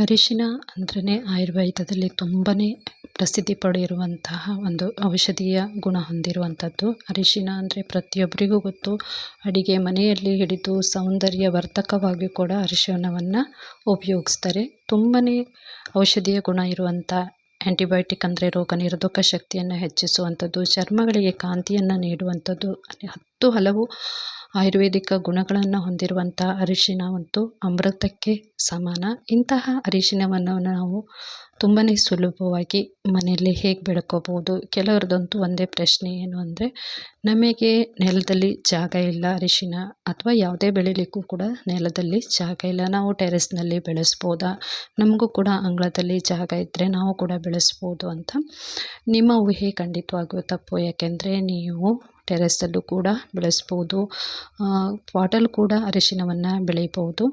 ಅರಿಶಿನ ಅಂದ್ರೇ ಆಯುರ್ವೇದದಲ್ಲಿ ತುಂಬಾ ಪ್ರಸಿದ್ಧಿ ಪಡೆದಿರುವಂತಹ ಒಂದು ಔಷಧೀಯ ಗುಣ ಹೊಂದಿರುವಂಥದ್ದು. ಅರಿಶಿನ ಅಂದರೆ ಪ್ರತಿಯೊಬ್ಬರಿಗೂ ಗೊತ್ತು. ಅಡಿಗೆ ಮನೆಯಲ್ಲಿ ಹಿಡಿದು ಸೌಂದರ್ಯವರ್ಧಕವಾಗಿ ಕೂಡ ಅರಿಶಿಣವನ್ನು ಉಪಯೋಗಿಸ್ತಾರೆ. ತುಂಬಾ ಔಷಧೀಯ ಗುಣ ಇರುವಂಥ ಆ್ಯಂಟಿಬಯೋಟಿಕ್ ಅಂದರೆ ರೋಗ ನಿರೋಧಕ ಶಕ್ತಿಯನ್ನು ಹೆಚ್ಚಿಸುವಂಥದ್ದು, ಚರ್ಮಗಳಿಗೆ ಕಾಂತಿಯನ್ನು ನೀಡುವಂಥದ್ದು, ಹಲವು ಆಯುರ್ವೇದಿಕ ಗುಣಗಳನ್ನು ಹೊಂದಿರುವಂಥ ಅರಿಶಿಣವಂತೂ ಅಮೃತಕ್ಕೆ ಸಮಾನ. ಇಂತಹ ಅರಿಶಿಣವನ್ನು ನಾವು ತುಂಬಾ ಸುಲಭವಾಗಿ ಮನೆಯಲ್ಲಿ ಹೇಗೆ ಬೆಳ್ಕೋಬೋದು? ಕೆಲವ್ರದ್ದಂತೂ ಒಂದೇ ಪ್ರಶ್ನೆ ಏನು ಅಂದರೆ, ನಮಗೆ ನೆಲದಲ್ಲಿ ಜಾಗ ಇಲ್ಲ, ಅರಿಶಿಣ ಅಥವಾ ಯಾವುದೇ ಬೆಳಿಲಿಕ್ಕೂ ಕೂಡ ನೆಲದಲ್ಲಿ ಜಾಗ ಇಲ್ಲ, ನಾವು ಟೆರೆಸ್ನಲ್ಲಿ ಬೆಳೆಸ್ಬೋದಾ? ನಮಗೂ ಕೂಡ ಅಂಗಳದಲ್ಲಿ ಜಾಗ ಇದ್ದರೆ ನಾವು ಕೂಡ ಬೆಳೆಸ್ಬೋದು ಅಂತ. ನಿಮ್ಮ ಊಹೆ ಖಂಡಿತವಾಗಿಯೂ ತಪ್ಪು. ಯಾಕೆಂದರೆ ನೀವು ಟೆರೆಸಲ್ಲೂ ಕೂಡ ಬೆಳೆಸ್ಬೋದು, ಪಾಟಲ್ಲಿ ಕೂಡ ಅರಿಶಿಣವನ್ನು ಬೆಳೀಬೋದು.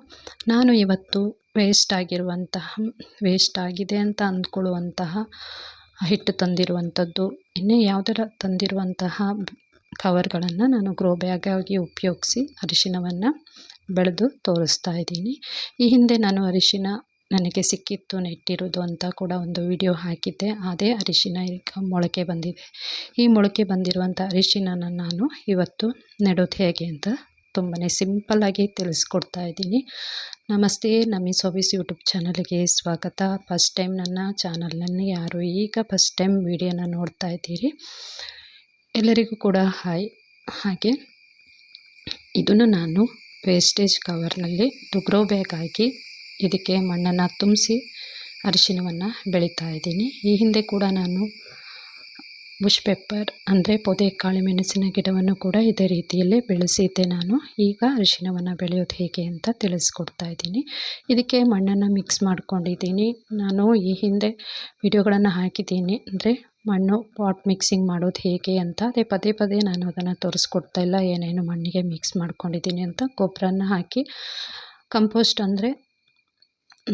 ನಾನು ಇವತ್ತು ವೇಸ್ಟ್ ಆಗಿದೆ ಅಂತ ಅಂದ್ಕೊಳ್ಳುವಂತಹ ಹಿಟ್ಟು ತಂದಿರುವಂಥದ್ದು, ಇನ್ನೇ ಯಾವುದರ ತಂದಿರುವಂತಹ ಕವರ್ಗಳನ್ನು ನಾನು ಗ್ರೋ ಬ್ಯಾಗ್ ಆಗಿ ಉಪಯೋಗಿಸಿ ಅರಿಶಿಣವನ್ನು ಬೆಳೆದು ತೋರಿಸ್ತಾ ಇದ್ದೀನಿ. ಈ ಹಿಂದೆ ನಾನು ಅರಿಶಿಣ ನನಗೆ ಸಿಕ್ಕಿತ್ತು ನೆಟ್ಟಿರೋದು ಅಂತ ಕೂಡ ಒಂದು ವಿಡಿಯೋ ಹಾಕಿದ್ದೆ. ಅದೇ ಅರಿಶಿಣ ಈಗ ಮೊಳಕೆ ಬಂದಿದೆ. ಈ ಮೊಳಕೆ ಬಂದಿರುವಂಥ ಅರಿಶಿಣನ ನಾನು ಇವತ್ತು ನೆಡೋದು ಹೇಗೆ ಅಂತ ತುಂಬಾ ಸಿಂಪಲ್ಲಾಗಿ ತಿಳಿಸ್ಕೊಡ್ತಾ ಇದ್ದೀನಿ. ನಮಸ್ತೆ, ನಮೀಸ್ ಹಾಬೀಸ್ ಯೂಟ್ಯೂಬ್ ಚಾನಲ್ಗೆ ಸ್ವಾಗತ. ಫಸ್ಟ್ ಟೈಮ್ ನನ್ನ ಚಾನಲ್ನಲ್ಲಿ ಯಾರು ಈಗ ಫಸ್ಟ್ ಟೈಮ್ ವಿಡಿಯೋನ ನೋಡ್ತಾ ಇದ್ದೀರಿ, ಎಲ್ಲರಿಗೂ ಕೂಡ ಹಾಯ್. ಹಾಗೆ ಇದನ್ನು ನಾನು ವೇಸ್ಟೇಜ್ ಕವರ್ನಲ್ಲಿ ಗ್ರೋ ಬ್ಯಾಗ್ ಹಾಕಿ ಇದಕ್ಕೆ ಮಣ್ಣನ್ನು ತುಂಬಿಸಿ ಅರಿಶಿಣವನ್ನು ಬೆಳೀತಾ ಇದ್ದೀನಿ. ಈ ಹಿಂದೆ ಕೂಡ ನಾನು ಬುಷ್ ಪೆಪ್ಪರ್ ಅಂದರೆ ಪೊದೆ ಕಾಳುಮೆಣಸಿನ ಗಿಡವನ್ನು ಕೂಡ ಇದೇ ರೀತಿಯಲ್ಲೇ ಬೆಳೆಸಿದ್ದೆ ನಾನು. ಈಗ ಅರಿಶಿಣವನ್ನು ಬೆಳೆಯೋದು ಹೇಗೆ ಅಂತ ತಿಳಿಸ್ಕೊಡ್ತಾ ಇದ್ದೀನಿ. ಇದಕ್ಕೆ ಮಣ್ಣನ್ನು ಮಿಕ್ಸ್ ಮಾಡ್ಕೊಂಡಿದ್ದೀನಿ. ನಾನು ಈ ಹಿಂದೆ ವಿಡಿಯೋಗಳನ್ನು ಹಾಕಿದ್ದೀನಿ, ಅಂದರೆ ಮಣ್ಣು ಪಾಟ್ ಮಿಕ್ಸಿಂಗ್ ಮಾಡೋದು ಹೇಗೆ ಅಂತ. ಅದೇ ಪದೇ ನಾನು ಅದನ್ನು ತೋರಿಸ್ಕೊಡ್ತಾ ಇಲ್ಲ, ಏನೇನು ಮಣ್ಣಿಗೆ ಮಿಕ್ಸ್ ಮಾಡ್ಕೊಂಡಿದ್ದೀನಿ ಅಂತ. ಗೊಬ್ಬರನ ಹಾಕಿ ಕಂಪೋಸ್ಟ್ ಅಂದರೆ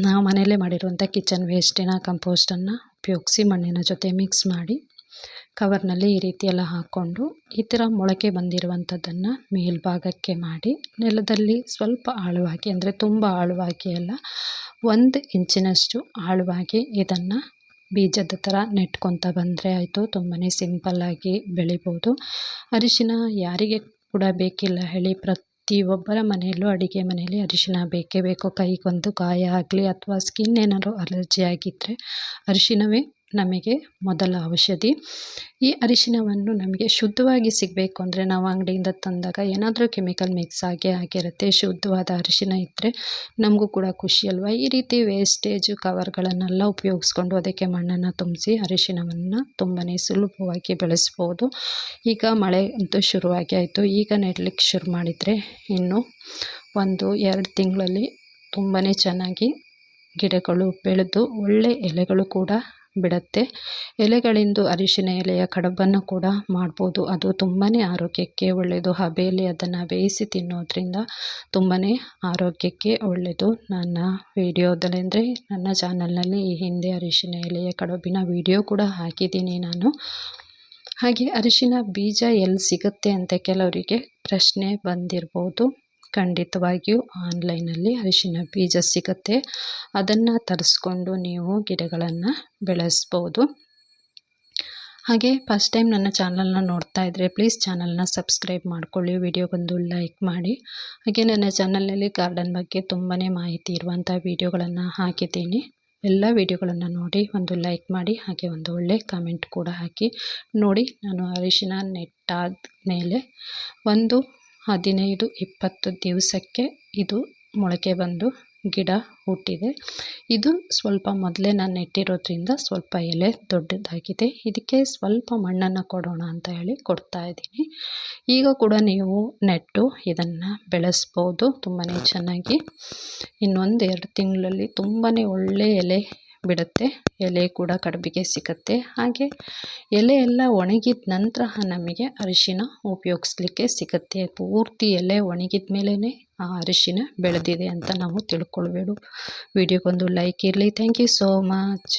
ನಾವು ಮನೆಯಲ್ಲೇ ಮಾಡಿರುವಂಥ ಕಿಚನ್ ವೇಸ್ಟಿನ ಕಂಪೋಸ್ಟನ್ನು ಉಪಯೋಗಿಸಿ ಮಣ್ಣಿನ ಜೊತೆ ಮಿಕ್ಸ್ ಮಾಡಿ ಕವರ್ನಲ್ಲಿ ಈ ರೀತಿ ಎಲ್ಲ ಹಾಕ್ಕೊಂಡು ಈ ಥರ ಮೊಳಕೆ ಬಂದಿರುವಂಥದ್ದನ್ನು ಮೇಲ್ಭಾಗಕ್ಕೆ ಮಾಡಿ ನೆಲದಲ್ಲಿ ಸ್ವಲ್ಪ ಆಳವಾಗಿ, ಅಂದರೆ ತುಂಬ ಆಳವಾಗಿ ಅಲ್ಲ, 1 ಇಂಚಿನಷ್ಟು ಆಳವಾಗಿ ಇದನ್ನು ಬೀಜದ ಥರ ನೆಟ್ಕೊತ ಬಂದರೆ ಆಯಿತು. ತುಂಬಾ ಸಿಂಪಲ್ಲಾಗಿ ಬೆಳಿಬೋದು. ಅರಿಶಿಣ ಯಾರಿಗೆ ಕೂಡ ಬೇಕಿಲ್ಲ ಹೇಳಿ? ಪ್ರತಿಯೊಬ್ಬರ ಮನೆಯಲ್ಲೂ ಅಡುಗೆ ಮನೆಯಲ್ಲಿ ಅರಿಶಿಣ ಬೇಕೇ ಬೇಕು. ಕೈಗೊಂದು ಗಾಯ ಆಗಲಿ ಅಥವಾ ಸ್ಕಿನ್ ಏನಾದರೂ ಅಲರ್ಜಿ ಆಗಿದ್ದರೆ ಅರಿಶಿಣವೇ ನಮಗೆ ಮೊದಲ ಔಷಧಿ. ಈ ಅರಿಶಿಣವನ್ನು ನಮಗೆ ಶುದ್ಧವಾಗಿ ಸಿಗಬೇಕು ಅಂದರೆ ನಾವು ಅಂಗಡಿಯಿಂದ ತಂದಾಗ ಏನಾದರೂ ಕೆಮಿಕಲ್ ಮಿಕ್ಸ್ ಆಗಿರುತ್ತೆ. ಶುದ್ಧವಾದ ಅರಿಶಿಣ ಇದ್ದರೆ ನಮಗೂ ಕೂಡ ಖುಷಿ ಅಲ್ವಾ? ಈ ರೀತಿ ವೇಸ್ಟೇಜ್ ಕವರ್ಗಳನ್ನೆಲ್ಲ ಉಪಯೋಗಿಸ್ಕೊಂಡು ಅದಕ್ಕೆ ಮಣ್ಣನ್ನು ತುಂಬಿಸಿ ಅರಿಶಿಣವನ್ನು ತುಂಬಾ ಸುಲಭವಾಗಿ ಬೆಳೆಸ್ಬೋದು. ಈಗ ಮಳೆ ಅಂತೂ ಶುರುವಾಗಿ ಆಯಿತು. ಈಗ ನೆಡಲಿಕ್ಕೆ ಶುರು ಮಾಡಿದರೆ ಇನ್ನು 1-2 ತಿಂಗಳಲ್ಲಿ ತುಂಬಾ ಚೆನ್ನಾಗಿ ಗಿಡಗಳು ಬೆಳೆದು ಒಳ್ಳೆ ಎಲೆಗಳು ಕೂಡ ಬಿಡುತ್ತೆ. ಎಲೆಗಳಿಂದ ಅರಿಶಿಣ ಎಲೆಯ ಕಡುಬನ್ನು ಕೂಡ ಮಾಡ್ಬೋದು. ಅದು ತುಂಬಾ ಆರೋಗ್ಯಕ್ಕೆ ಒಳ್ಳೆಯದು. ಹಬೆಯಲ್ಲಿ ಅದನ್ನು ಬೇಯಿಸಿ ತಿನ್ನೋದ್ರಿಂದ ತುಂಬಾ ಆರೋಗ್ಯಕ್ಕೆ ಒಳ್ಳೆಯದು. ನನ್ನ ವಿಡಿಯೋದಲ್ಲಿ ಅಂದರೆ ನನ್ನ ಚಾನಲ್ನಲ್ಲಿ ಈ ಹಿಂದೆ ಅರಿಶಿಣ ಎಲೆಯ ಕಡುಬಿನ ವಿಡಿಯೋ ಕೂಡ ಹಾಕಿದ್ದೀನಿ ನಾನು. ಹಾಗೆ ಅರಿಶಿಣ ಬೀಜ ಎಲ್ಲಿ ಸಿಗುತ್ತೆ ಅಂತ ಕೆಲವರಿಗೆ ಪ್ರಶ್ನೆ ಬಂದಿರ್ಬೋದು. ಖಂಡಿತವಾಗಿಯೂ ಆನ್ಲೈನಲ್ಲಿ ಅರಿಶಿಣ ಬೀಜ ಸಿಗುತ್ತೆ. ಅದನ್ನು ತರಿಸ್ಕೊಂಡು ನೀವು ಗಿಡಗಳನ್ನು ಬೆಳೆಸ್ಬೋದು. ಹಾಗೆ ಫಸ್ಟ್ ಟೈಮ್ ನನ್ನ ಚಾನಲ್ನ ನೋಡ್ತಾ ಇದ್ದರೆ ಪ್ಲೀಸ್ ಚಾನಲ್ನ ಸಬ್ಸ್ಕ್ರೈಬ್ ಮಾಡ್ಕೊಳ್ಳಿ, ವಿಡಿಯೋಗೊಂದು ಲೈಕ್ ಮಾಡಿ. ಹಾಗೆ ನನ್ನ ಚಾನಲ್ನಲ್ಲಿ ಗಾರ್ಡನ್ ಬಗ್ಗೆ ತುಂಬಾ ಮಾಹಿತಿ ಇರುವಂಥ ವಿಡಿಯೋಗಳನ್ನು ಹಾಕಿದ್ದೀನಿ. ಎಲ್ಲ ವಿಡಿಯೋಗಳನ್ನು ನೋಡಿ ಒಂದು ಲೈಕ್ ಮಾಡಿ, ಹಾಗೆ ಒಂದು ಒಳ್ಳೆ ಕಮೆಂಟ್ ಕೂಡ ಹಾಕಿ. ನೋಡಿ, ನಾನು ಅರಿಶಿಣ ನೆಟ್ಟಾದ ಮೇಲೆ 15-20 ದಿವಸಕ್ಕೆ ಇದು ಮೊಳಕೆ ಬಂದು ಗಿಡ ಹುಟ್ಟಿದೆ. ಇದು ಸ್ವಲ್ಪ ಮೊದಲೇ ನಾನು ನೆಟ್ಟಿರೋದ್ರಿಂದ ಸ್ವಲ್ಪ ಎಲೆ ದೊಡ್ಡದಾಗಿದೆ. ಇದಕ್ಕೆ ಸ್ವಲ್ಪ ಮಣ್ಣನ್ನು ಕೊಡೋಣ ಅಂತ ಹೇಳಿ ಕೊಡ್ತಾ ಇದ್ದೀನಿ. ಈಗ ಕೂಡ ನೀವು ನೆಟ್ಟು ಇದನ್ನು ಬೆಳೆಸ್ಬೋದು ತುಂಬಾ ಚೆನ್ನಾಗಿ. ಇನ್ನೊಂದು 2 ತಿಂಗಳಲ್ಲಿ ತುಂಬಾ ಒಳ್ಳೆ ಎಲೆ ಬಿಡುತ್ತೆ. ಎಲೆ ಕೂಡ ಕಡುಬಿಗೆ ಸಿಗುತ್ತೆ. ಹಾಗೆ ಎಲೆ ಎಲ್ಲ ಒಣಗಿದ ನಂತರ ನಮಗೆ ಅರಿಶಿಣ ಉಪಯೋಗಿಸ್ಲಿಕ್ಕೆ ಸಿಗುತ್ತೆ. ಪೂರ್ತಿ ಎಲೆ ಒಣಗಿದ ಮೇಲೇ ಆ ಅರಿಶಿಣ ಬೆಳೆದಿದೆ ಅಂತ ನಾವು ತಿಳ್ಕೊಳ್ಬೇಡು. ವಿಡಿಯೋಗೊಂದು ಲೈಕ್ ಇರಲಿ. Thank you so much.